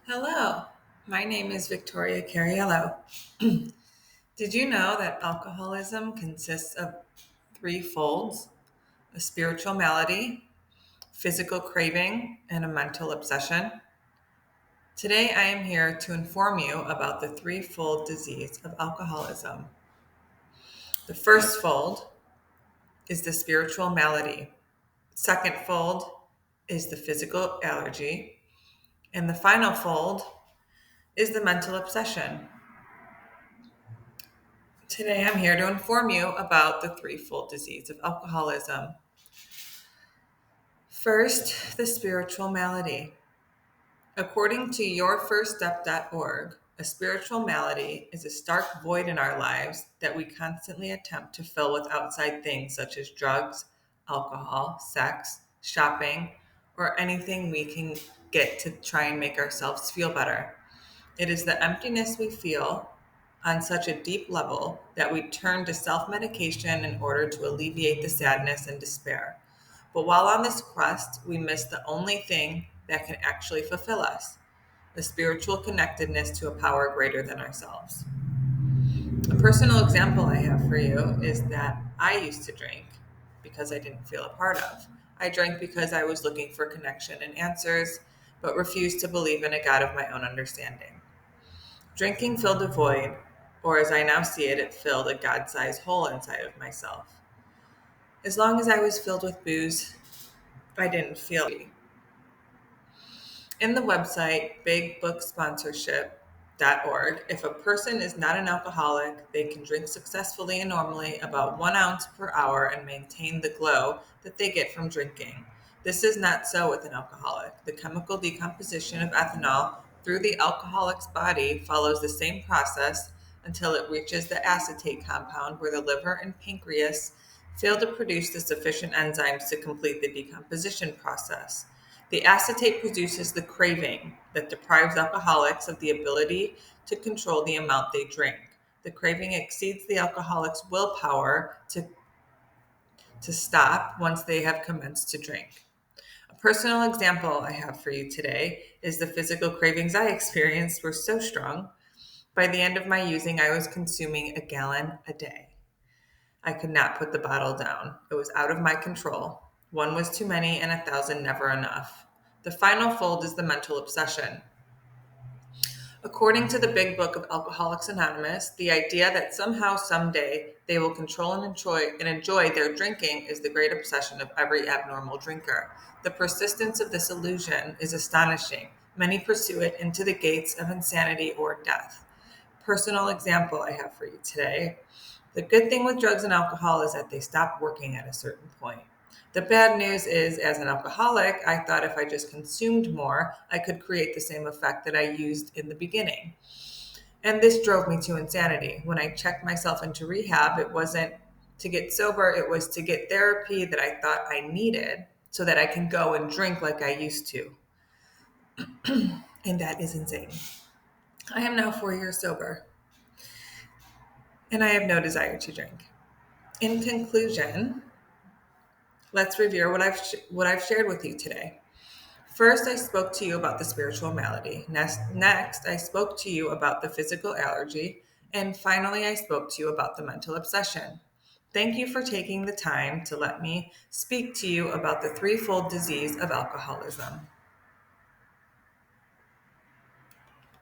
Hello, my name is Victoria Cariello. Did you know that alcoholism consists of three folds: a spiritual malady, physical craving, and a mental obsession? Today I am here to inform you about the threefold disease of alcoholism. The first fold is the spiritual malady. Second fold is the physical allergy. And the final fold is the mental obsession. Today, I'm here to inform you about the threefold disease of alcoholism. First, the spiritual malady. According to yourfirststep.org, a spiritual malady is a stark void in our lives that we constantly attempt to fill with outside things such as drugs, alcohol, sex, shopping, or anything we can get to try and make ourselves feel better. It is the emptiness we feel on such a deep level that we turn to self medication in order to alleviate the sadness and despair. But while on this quest, we miss the only thing that can actually fulfill us: a spiritual connectedness to a power greater than ourselves. A personal example I have for you is that I used to drink because I didn't feel a part of. I drank because I was looking for connection and answers, but refused to believe in a God of my own understanding. Drinking filled a void, or as I now see it, it filled a God sized hole inside of myself. As long as I was filled with booze, I didn't feel happy. In the website bigbooksponsorship.org, if a person is not an alcoholic, they can drink successfully and normally about 1 ounce per hour and maintain the glow that they get from drinking. This is not so with an alcoholic. The chemical decomposition of ethanol through the alcoholic's body follows the same process until it reaches the acetate compound, where the liver and pancreas fail to produce the sufficient enzymes to complete the decomposition process. The acetate produces the craving that deprives alcoholics of the ability to control the amount they drink. The craving exceeds the alcoholic's willpower to stop once they have commenced to drink. A personal example I have for you today is the physical cravings I experienced were so strong. By the end of my using, I was consuming a gallon a day. I could not put the bottle down. It was out of my control. One was too many, and 1,000 never enough. The final fold is the mental obsession. According to the Big Book of Alcoholics Anonymous, the idea that somehow, someday, they will control and enjoy their drinking is the great obsession of every abnormal drinker. The persistence of this illusion is astonishing. Many pursue it into the gates of insanity or death. Personal example I have for you today. The good thing with drugs and alcohol is that they stop working at a certain point. The bad news is, as an alcoholic, I thought if I just consumed more, I could create the same effect that I used in the beginning. And this drove me to insanity. When I checked myself into rehab, it wasn't to get sober, it was to get therapy that I thought I needed so that I can go and drink like I used to. And that is insane. I am now 4 years sober, and I have no desire to drink. In conclusion, let's review what I've shared with you today. First, I spoke to you about the spiritual malady. Next, I spoke to you about the physical allergy. And finally, I spoke to you about the mental obsession. Thank you for taking the time to let me speak to you about the threefold disease of alcoholism.